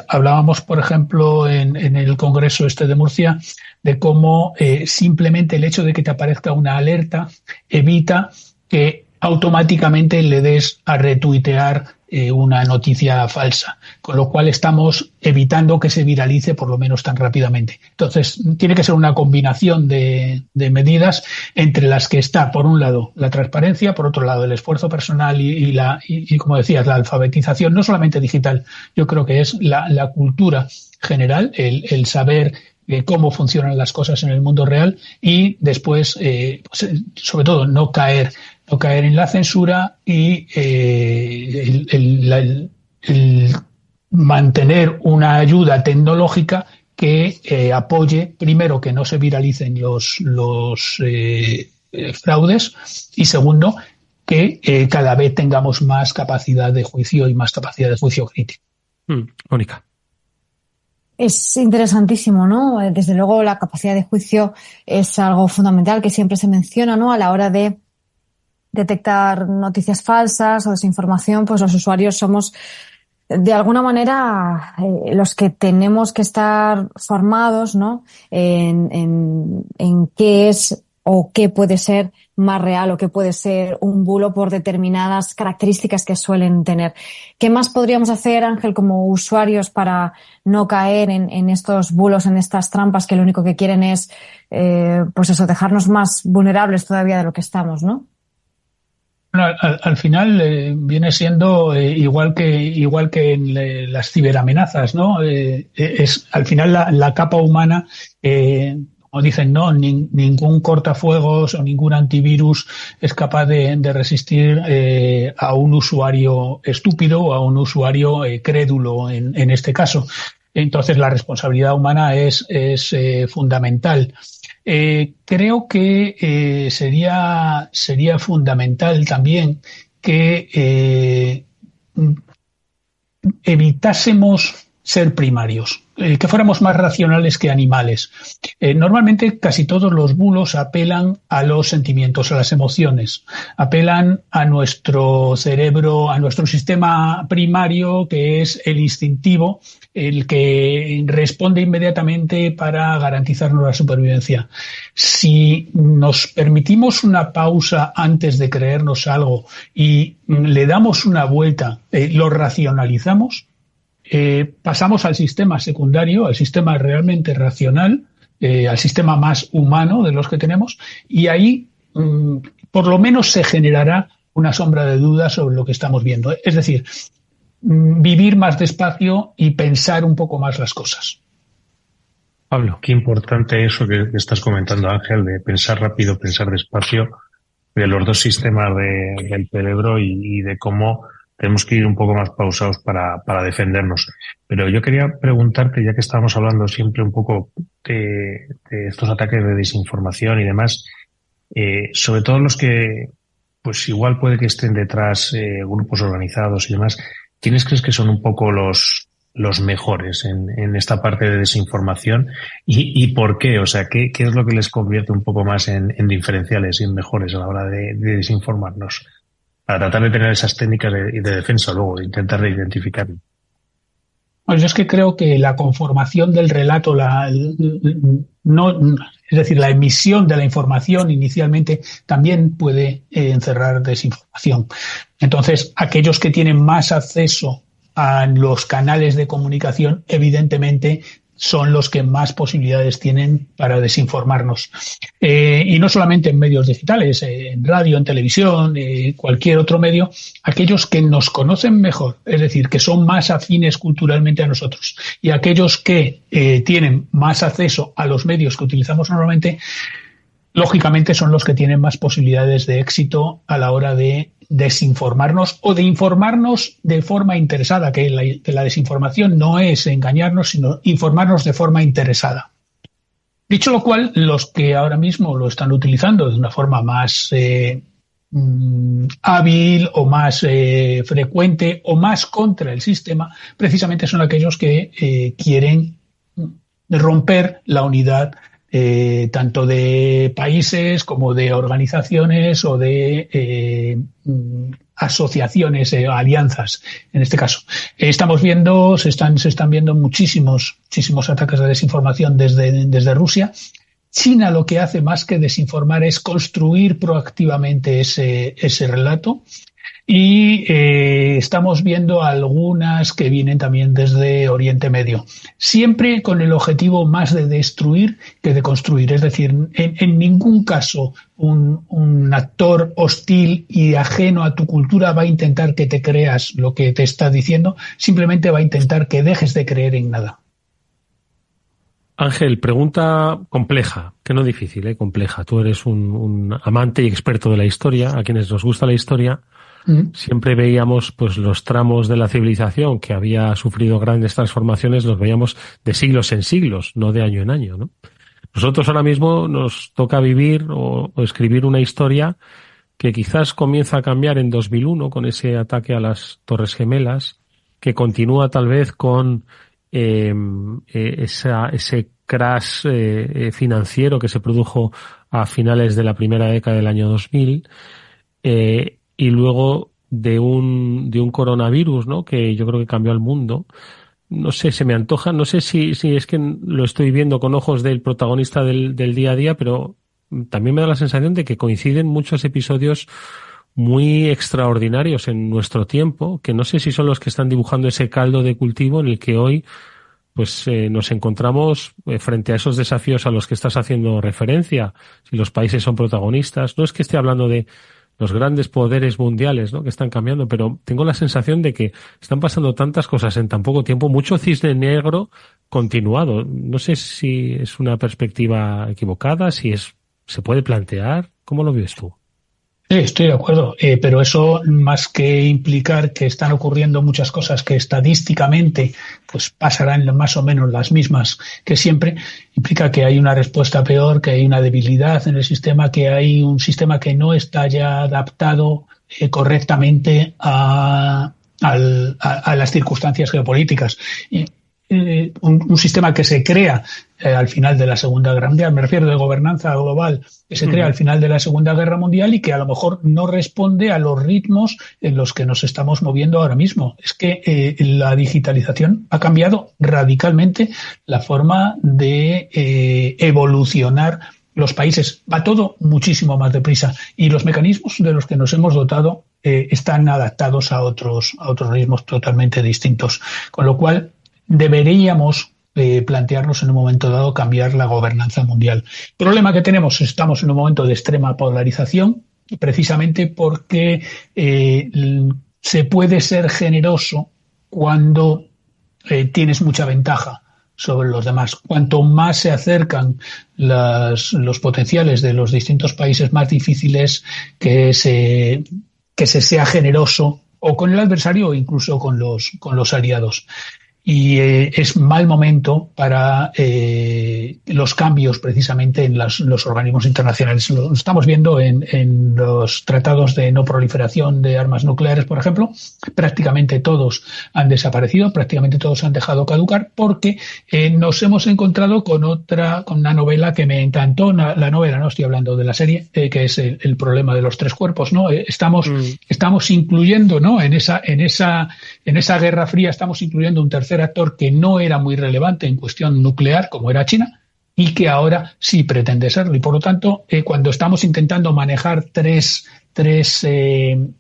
Hablábamos, por ejemplo, en el Congreso de Murcia, de cómo simplemente el hecho de que te aparezca una alerta evita que automáticamente le des a retuitear una noticia falsa, con lo cual estamos evitando que se viralice por lo menos tan rápidamente. Entonces, tiene que ser una combinación de medidas entre las que está, por un lado, la transparencia, por otro lado, el esfuerzo personal y como decías, la alfabetización, no solamente digital, yo creo que es la cultura general, el saber cómo funcionan las cosas en el mundo real y después, sobre todo, no caer en la censura y el mantener una ayuda tecnológica que apoye, primero, que no se viralicen los fraudes y, segundo, que cada vez tengamos más capacidad de juicio y más capacidad de juicio crítico. Mónica. Es interesantísimo, ¿no? Desde luego la capacidad de juicio es algo fundamental que siempre se menciona, ¿no? A la hora de detectar noticias falsas o desinformación, pues los usuarios somos de alguna manera los que tenemos que estar formados, ¿no? En qué es o qué puede ser más real o qué puede ser un bulo por determinadas características que suelen tener. ¿Qué más podríamos hacer, Ángel, como usuarios para no caer en estos bulos, en estas trampas que lo único que quieren es, pues eso, dejarnos más vulnerables todavía de lo que estamos, ¿no? Bueno, al final viene siendo igual que en las ciberamenazas, ¿no? Es al final la capa humana, como dicen, no, ningún cortafuegos o ningún antivirus es capaz de resistir a un usuario estúpido o a un usuario crédulo en este caso. Entonces la responsabilidad humana es fundamental. Creo que sería fundamental también que evitásemos ser primarios, que fuéramos más racionales que animales. Normalmente casi todos los bulos apelan a los sentimientos, a las emociones, apelan a nuestro cerebro, a nuestro sistema primario, que es el instintivo, el que responde inmediatamente para garantizarnos la supervivencia. Si nos permitimos una pausa antes de creernos algo y le damos una vuelta, lo racionalizamos, pasamos al sistema secundario, al sistema realmente racional, al sistema más humano de los que tenemos, y ahí por lo menos se generará una sombra de duda sobre lo que estamos viendo. Es decir, vivir más despacio y pensar un poco más las cosas. Pablo, qué importante eso que estás comentando, Ángel, de pensar rápido, pensar despacio, de los dos sistemas del cerebro y de cómo tenemos que ir un poco más pausados para defendernos. Pero yo quería preguntarte, ya que estábamos hablando siempre un poco de estos ataques de desinformación y demás, sobre todo los que, pues igual puede que estén detrás grupos organizados y demás, ¿quiénes crees que son un poco los mejores en esta parte de desinformación? ¿Y por qué? O sea, ¿qué es lo que les convierte un poco más en diferenciales y en mejores a la hora de desinformarnos? Para tratar de tener esas técnicas de defensa luego, de intentar de identificarlo. Pues yo es que creo que la conformación del relato, es decir, la emisión de la información inicialmente también puede encerrar desinformación. Entonces, aquellos que tienen más acceso a los canales de comunicación, evidentemente, son los que más posibilidades tienen para desinformarnos. Y no solamente en medios digitales, en radio, en televisión, cualquier otro medio, aquellos que nos conocen mejor, es decir, que son más afines culturalmente a nosotros, y aquellos que tienen más acceso a los medios que utilizamos normalmente, lógicamente son los que tienen más posibilidades de éxito a la hora de desinformarnos o de informarnos de forma interesada, que la desinformación no es engañarnos, sino informarnos de forma interesada. Dicho lo cual, los que ahora mismo lo están utilizando de una forma más hábil o más frecuente o más contra el sistema, precisamente son aquellos que quieren romper la unidad tanto de países como de organizaciones o de asociaciones, alianzas, en este caso. Estamos viendo, se están viendo muchísimos ataques de desinformación desde Rusia. China lo que hace más que desinformar es construir proactivamente ese relato. y estamos viendo algunas que vienen también desde Oriente Medio, siempre con el objetivo más de destruir que de construir. Es decir, en ningún caso un actor hostil y ajeno a tu cultura va a intentar que te creas lo que te está diciendo, simplemente va a intentar que dejes de creer en nada. Ángel, pregunta compleja, que no difícil, compleja. Tú eres un amante y experto de la historia. A quienes nos gusta la historia, siempre veíamos pues los tramos de la civilización que había sufrido grandes transformaciones, los veíamos de siglos en siglos, no de año en año, ¿no? Nosotros ahora mismo nos toca vivir o escribir una historia que quizás comienza a cambiar en 2001 con ese ataque a las Torres Gemelas, que continúa tal vez con ese crash financiero que se produjo a finales de la primera década del año 2000, y luego de un coronavirus, ¿no?, que yo creo que cambió al mundo. No sé, se me antoja, no sé si es que lo estoy viendo con ojos del protagonista del día a día, pero también me da la sensación de que coinciden muchos episodios muy extraordinarios en nuestro tiempo, que no sé si son los que están dibujando ese caldo de cultivo en el que hoy pues nos encontramos frente a esos desafíos a los que estás haciendo referencia. Si los países son protagonistas, no es que esté hablando de los grandes poderes mundiales, ¿no?, que están cambiando, pero tengo la sensación de que están pasando tantas cosas en tan poco tiempo, mucho cisne negro continuado. No sé si es una perspectiva equivocada, se puede plantear. ¿Cómo lo ves tú? Sí, estoy de acuerdo, pero eso, más que implicar que están ocurriendo muchas cosas que estadísticamente pues pasarán más o menos las mismas que siempre, implica que hay una respuesta peor, que hay una debilidad en el sistema, que hay un sistema que no está ya adaptado correctamente a las circunstancias geopolíticas. Un sistema que se crea al final de la Segunda Guerra Mundial, me refiero de gobernanza global, que se crea al final de la Segunda Guerra Mundial y que a lo mejor no responde a los ritmos en los que nos estamos moviendo ahora mismo. Es que la digitalización ha cambiado radicalmente la forma de evolucionar los países. Va todo muchísimo más deprisa y los mecanismos de los que nos hemos dotado están adaptados a otros ritmos totalmente distintos. Con lo cual, deberíamos plantearnos en un momento dado cambiar la gobernanza mundial. El problema que tenemos, estamos en un momento de extrema polarización, precisamente porque se puede ser generoso cuando tienes mucha ventaja sobre los demás. Cuanto más se acercan los potenciales de los distintos países, más difícil es que se sea generoso o con el adversario o incluso con los aliados. Y es mal momento para los cambios precisamente en los organismos internacionales. Lo estamos viendo en los tratados de no proliferación de armas nucleares, por ejemplo. Prácticamente todos han desaparecido, prácticamente todos han dejado caducar porque nos hemos encontrado con una novela que me encantó. La novela, no estoy hablando de la serie, que es el problema de los tres cuerpos, ¿no? Estamos incluyendo, ¿no?, en esa Guerra Fría, estamos incluyendo un tercer actor que no era muy relevante en cuestión nuclear, como era China, y que ahora sí pretende serlo. Y por lo tanto, cuando estamos intentando manejar tres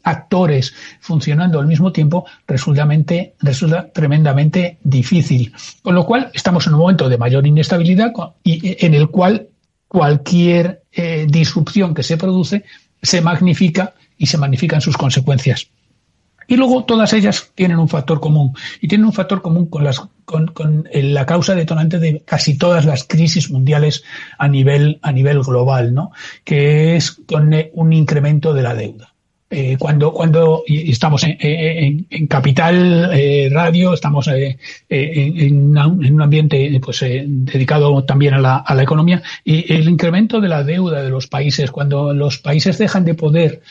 actores funcionando al mismo tiempo, resulta tremendamente difícil. Con lo cual, estamos en un momento de mayor inestabilidad y en el cual cualquier disrupción que se produce se magnifica y se magnifican sus consecuencias. Y luego todas ellas tienen un factor común, y tienen un factor común con la causa detonante de casi todas las crisis mundiales a nivel global, ¿no?, que es con un incremento de la deuda. Cuando estamos en Capital Radio, estamos en un ambiente pues dedicado también a la economía, y el incremento de la deuda de los países, cuando los países dejan de poder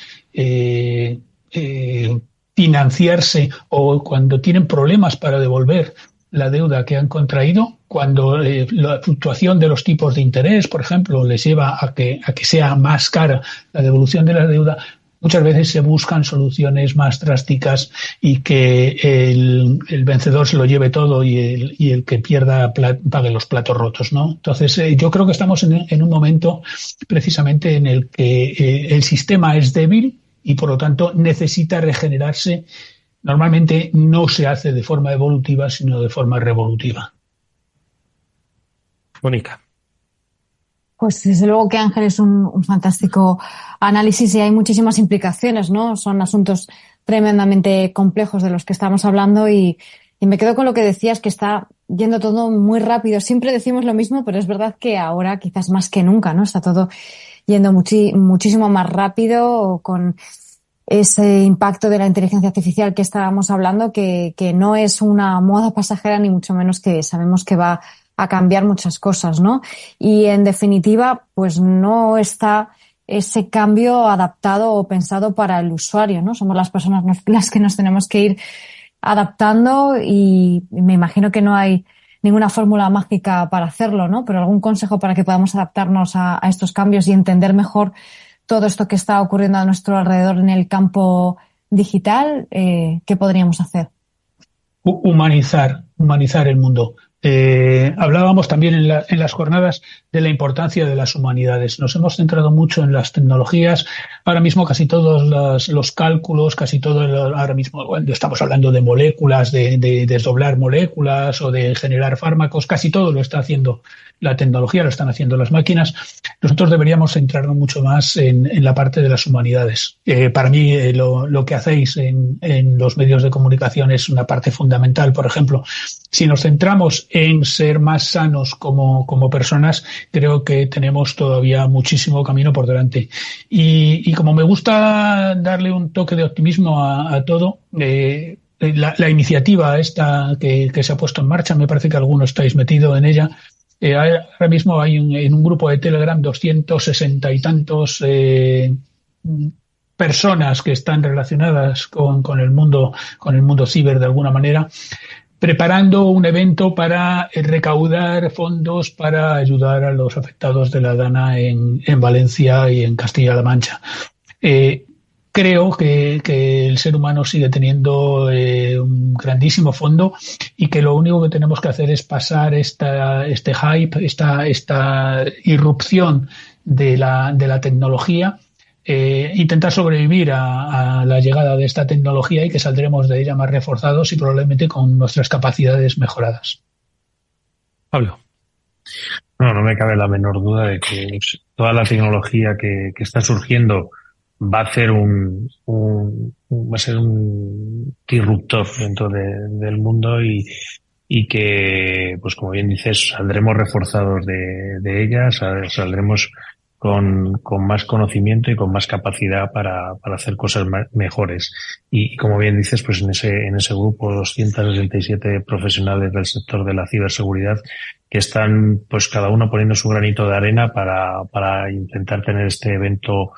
financiarse o cuando tienen problemas para devolver la deuda que han contraído, cuando la fluctuación de los tipos de interés, por ejemplo, les lleva a que sea más cara la devolución de la deuda, muchas veces se buscan soluciones más drásticas y que el vencedor se lo lleve todo y el que pierda pague los platos rotos, ¿no? Entonces, yo creo que estamos en un momento precisamente en el que el sistema es débil y por lo tanto necesita regenerarse. Normalmente no se hace de forma evolutiva, sino de forma revolutiva. Mónica. Pues desde luego que Ángel es un fantástico análisis y hay muchísimas implicaciones, ¿no? Son asuntos tremendamente complejos de los que estamos hablando y me quedo con lo que decías, que está yendo todo muy rápido. Siempre decimos lo mismo, pero es verdad que ahora quizás más que nunca, ¿no? Está todo yendo muchísimo más rápido con ese impacto de la inteligencia artificial que estábamos hablando, que no es una moda pasajera ni mucho menos, que sabemos que va a cambiar muchas cosas, ¿no? Y en definitiva, pues no está ese cambio adaptado o pensado para el usuario, ¿no? Somos las personas las que nos tenemos que ir adaptando y me imagino que no hay ninguna fórmula mágica para hacerlo, ¿no? Pero algún consejo para que podamos adaptarnos a estos cambios y entender mejor todo esto que está ocurriendo a nuestro alrededor en el campo digital, ¿qué podríamos hacer? Humanizar el mundo. Hablábamos también en las jornadas de la importancia de las humanidades. Nos hemos centrado mucho en las tecnologías. Ahora mismo casi todos los cálculos, ahora mismo estamos hablando de moléculas, de desdoblar moléculas o de generar fármacos. Casi todo lo está haciendo la tecnología, lo están haciendo las máquinas. Nosotros deberíamos centrarnos mucho más en la parte de las humanidades. Para mí, lo que hacéis en los medios de comunicación es una parte fundamental. Por ejemplo, si nos centramos en ser más sanos como personas, creo que tenemos todavía muchísimo camino por delante. Y como me gusta darle un toque de optimismo a todo, la iniciativa esta que se ha puesto en marcha, me parece que algunos estáis metidos en ella. Ahora mismo hay en un grupo de Telegram 260 y tantos personas que están relacionadas con el mundo ciber de alguna manera, preparando un evento para recaudar fondos para ayudar a los afectados de la Dana en Valencia y en Castilla-La Mancha. Creo que el ser humano sigue teniendo un grandísimo fondo y que lo único que tenemos que hacer es pasar este hype, esta irrupción de la tecnología, intentar sobrevivir a la llegada de esta tecnología y que saldremos de ella más reforzados y probablemente con nuestras capacidades mejoradas. Pablo. No me cabe la menor duda de que toda la tecnología que está surgiendo va a ser un disruptor dentro del mundo y que, pues como bien dices, saldremos reforzados de ellas, saldremos con más conocimiento y con más capacidad para hacer cosas mejores. Y como bien dices, pues en ese grupo 267 profesionales del sector de la ciberseguridad que están, pues cada uno poniendo su granito de arena para intentar tener este evento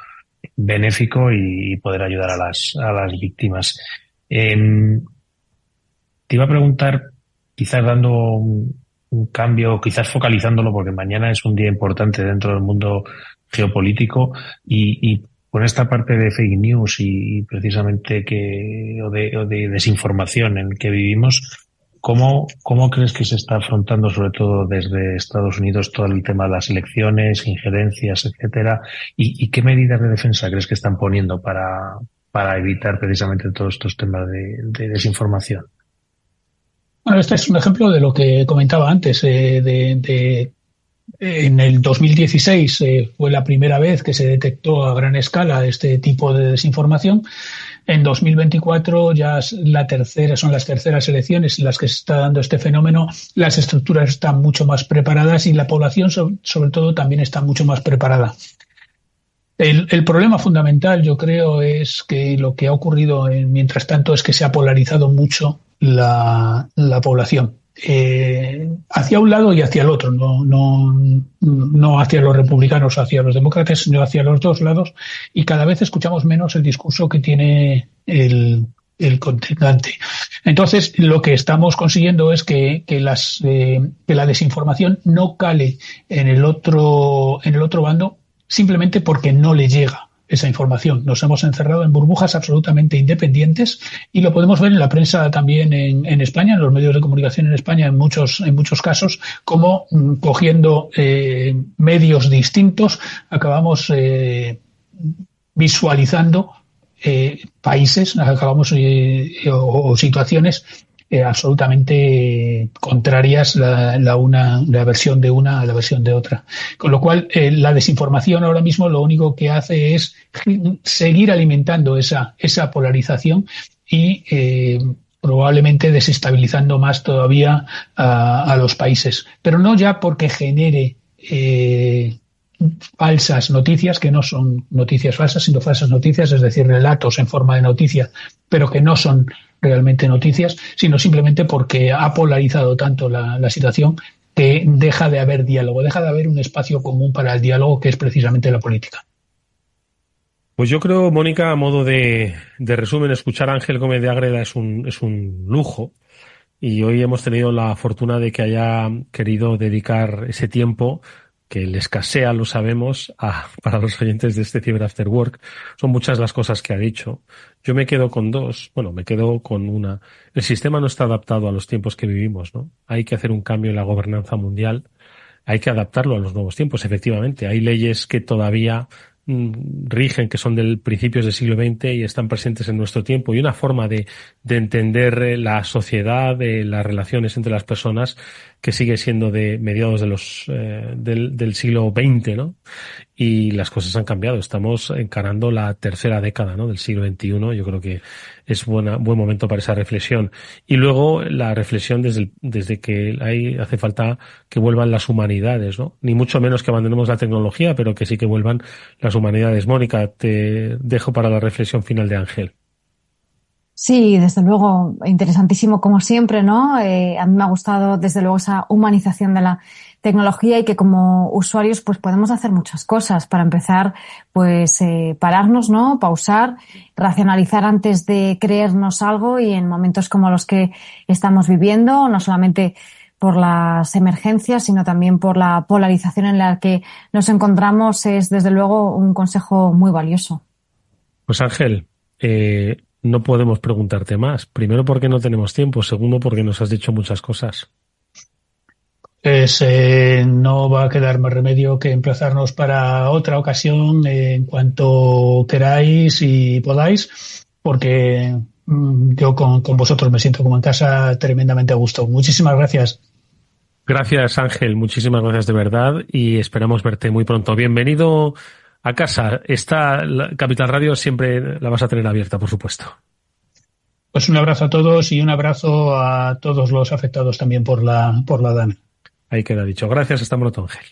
benéfico y poder ayudar a las víctimas. Te iba a preguntar, quizás dando un cambio, quizás focalizándolo, porque mañana es un día importante dentro del mundo geopolítico y con esta parte de fake news y precisamente o de desinformación en que vivimos, ¿cómo crees que se está afrontando, sobre todo desde Estados Unidos, todo el tema de las elecciones, injerencias, etcétera? ¿Y qué medidas de defensa crees que están poniendo para evitar precisamente todos estos temas de desinformación? Bueno, este es un ejemplo de lo que comentaba antes. En el 2016 fue la primera vez que se detectó a gran escala este tipo de desinformación. En 2024 ya son las terceras elecciones en las que se está dando este fenómeno. Las estructuras están mucho más preparadas y la población, sobre todo, también está mucho más preparada. El problema fundamental, yo creo, es que lo que ha ocurrido mientras tanto es que se ha polarizado mucho la población. Hacia un lado y hacia el otro, no hacia los republicanos o hacia los demócratas, sino hacia los dos lados, y cada vez escuchamos menos el discurso que tiene el contrincante. Entonces, lo que estamos consiguiendo es que la desinformación no cale en el otro bando simplemente porque no le llega esa información. Nos hemos encerrado en burbujas absolutamente independientes y lo podemos ver en la prensa también en España, en los medios de comunicación en España en muchos casos, como cogiendo medios distintos acabamos visualizando países, acabamos o situaciones absolutamente contrarias la versión de una a la versión de otra. Con lo cual, la desinformación ahora mismo lo único que hace es seguir alimentando esa polarización y probablemente desestabilizando más todavía a los países. Pero no ya porque genere falsas noticias, que no son noticias falsas, sino falsas noticias, es decir, relatos en forma de noticia, pero que no son realmente noticias, sino simplemente porque ha polarizado tanto la situación que deja de haber diálogo, deja de haber un espacio común para el diálogo, que es precisamente la política. Pues yo creo, Mónica, a modo de resumen, escuchar a Ángel Gómez de Ágreda es un lujo, y hoy hemos tenido la fortuna de que haya querido dedicar ese tiempo que le escasea, lo sabemos, para los oyentes de este Cyber After Work. Son muchas las cosas que ha dicho. Yo me quedo con dos. Bueno, me quedo con una. El sistema no está adaptado a los tiempos que vivimos, ¿no? Hay que hacer un cambio en la gobernanza mundial. Hay que adaptarlo a los nuevos tiempos, efectivamente. Hay leyes que todavía rigen, que son del principios del siglo XX y están presentes en nuestro tiempo, y una forma de entender la sociedad, las relaciones entre las personas, que sigue siendo de mediados del siglo XX, ¿no? Y las cosas han cambiado. Estamos encarando la tercera década, ¿no?, del siglo XXI. Yo creo que es buen momento para esa reflexión. Y luego la reflexión desde que hace falta que vuelvan las humanidades, ¿no? Ni mucho menos que abandonemos la tecnología, pero que sí que vuelvan las humanidades. Mónica, te dejo para la reflexión final de Ángel. Sí, desde luego, interesantísimo como siempre, ¿no? A mí me ha gustado desde luego esa humanización de la tecnología, y que como usuarios pues podemos hacer muchas cosas. Para empezar, pues pararnos, ¿no? Pausar, racionalizar antes de creernos algo, y en momentos como los que estamos viviendo, no solamente por las emergencias, sino también por la polarización en la que nos encontramos, es desde luego un consejo muy valioso. Pues Ángel, no podemos preguntarte más. Primero, porque no tenemos tiempo. Segundo, porque nos has dicho muchas cosas. Pues no va a quedar más remedio que emplazarnos para otra ocasión en cuanto queráis y podáis, porque yo con vosotros me siento como en casa, tremendamente a gusto. Muchísimas gracias. Gracias, Ángel. Muchísimas gracias de verdad, y esperamos verte muy pronto. Bienvenido a casa. Capital Radio siempre la vas a tener abierta, por supuesto. Pues un abrazo a todos, y un abrazo a todos los afectados también por la DANA. Ahí queda dicho. Gracias, hasta pronto, Ángel.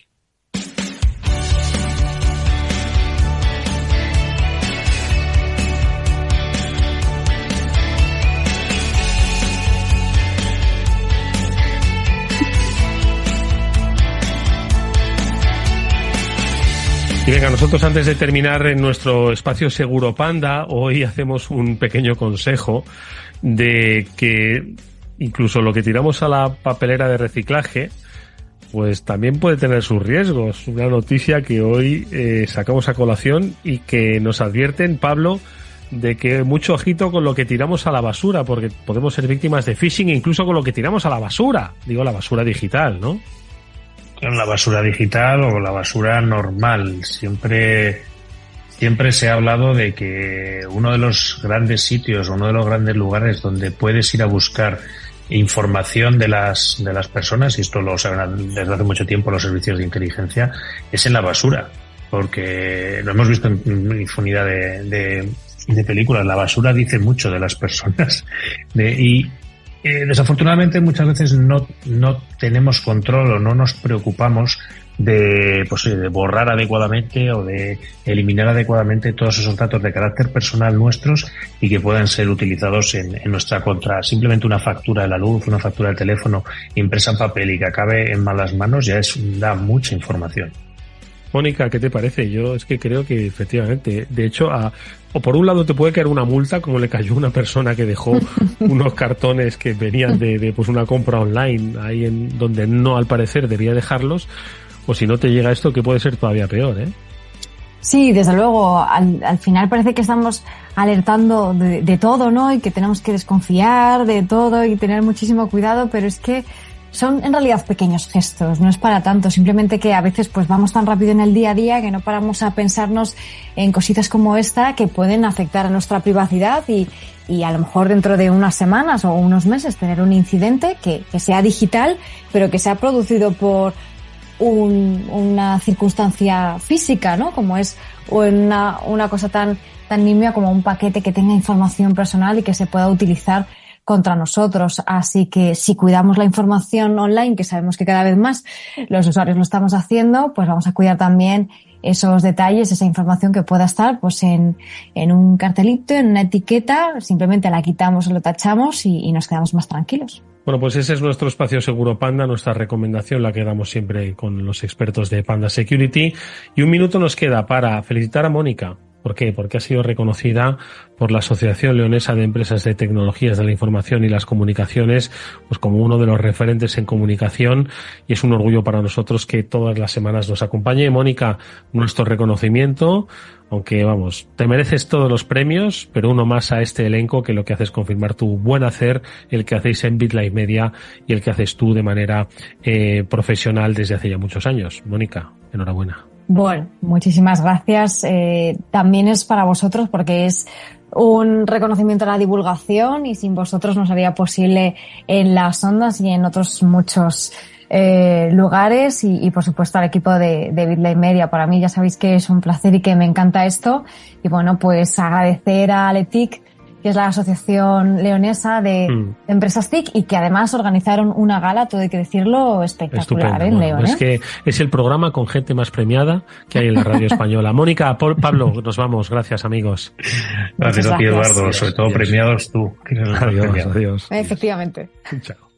Y venga, nosotros antes de terminar en nuestro espacio Seguro Panda, hoy hacemos un pequeño consejo de que incluso lo que tiramos a la papelera de reciclaje, pues también puede tener sus riesgos. Una noticia que hoy sacamos a colación y que nos advierten, Pablo, de que mucho ojito con lo que tiramos a la basura, porque podemos ser víctimas de phishing incluso con lo que tiramos a la basura. Digo, la basura digital, ¿no? Con la basura digital o la basura normal. Siempre se ha hablado de que uno de los grandes sitios, uno de los grandes lugares donde puedes ir a buscar información de las personas, y esto lo saben desde hace mucho tiempo los servicios de inteligencia, es en la basura, porque lo hemos visto en infinidad de películas. La basura dice mucho de las personas, desafortunadamente muchas veces no tenemos control o no nos preocupamos de borrar adecuadamente o de eliminar adecuadamente todos esos datos de carácter personal nuestros y que puedan ser utilizados en nuestra contra. Simplemente una factura de la luz, una factura del teléfono impresa en papel y que acabe en malas manos ya da mucha información. Mónica, ¿qué te parece? Yo es que creo que efectivamente, de hecho, o por un lado te puede caer una multa, como le cayó a una persona que dejó unos cartones que venían de una compra online ahí en donde no, al parecer, debía dejarlos, o si no te llega esto, que puede ser todavía peor, ¿eh? Sí, desde luego, al final parece que estamos alertando de todo, ¿no? Y que tenemos que desconfiar de todo y tener muchísimo cuidado, pero es que son en realidad pequeños gestos, no es para tanto, simplemente que a veces pues vamos tan rápido en el día a día que no paramos a pensarnos en cositas como esta que pueden afectar a nuestra privacidad y a lo mejor dentro de unas semanas o unos meses tener un incidente que sea digital, pero que sea producido por una circunstancia física, ¿no? Como es una cosa tan nimia como un paquete que tenga información personal y que se pueda utilizar contra nosotros. Así que si cuidamos la información online, que sabemos que cada vez más los usuarios lo estamos haciendo, pues vamos a cuidar también esos detalles, esa información que pueda estar pues en un cartelito, en una etiqueta, simplemente la quitamos o lo tachamos y nos quedamos más tranquilos. Bueno, pues ese es nuestro espacio Seguro Panda, nuestra recomendación, la que damos siempre con los expertos de Panda Security. Y un minuto nos queda para felicitar a Mónica. ¿Por qué? Porque ha sido reconocida por la Asociación Leonesa de Empresas de Tecnologías de la Información y las Comunicaciones, pues como uno de los referentes en comunicación, y es un orgullo para nosotros que todas las semanas nos acompañe. Mónica, nuestro reconocimiento, aunque vamos, te mereces todos los premios, pero uno más a este elenco que lo que hace es confirmar tu buen hacer, el que hacéis en BitLife Media y el que haces tú de manera profesional desde hace ya muchos años. Mónica, enhorabuena. Bueno, muchísimas gracias. También es para vosotros porque es un reconocimiento a la divulgación y sin vosotros no sería posible en las ondas y en otros muchos lugares y por supuesto al equipo de BitLife Media. Para mí ya sabéis que es un placer y que me encanta esto y bueno, pues agradecer a LETIC, que es la Asociación Leonesa de Empresas TIC y que además organizaron una gala, todo hay que decirlo, espectacular en León. Es que es el programa con gente más premiada que hay en la radio española. Mónica, Pablo, nos vamos. Gracias, amigos. Gracias a ti, Eduardo. Sobre todo premiados tú. Adiós. Efectivamente. Chao.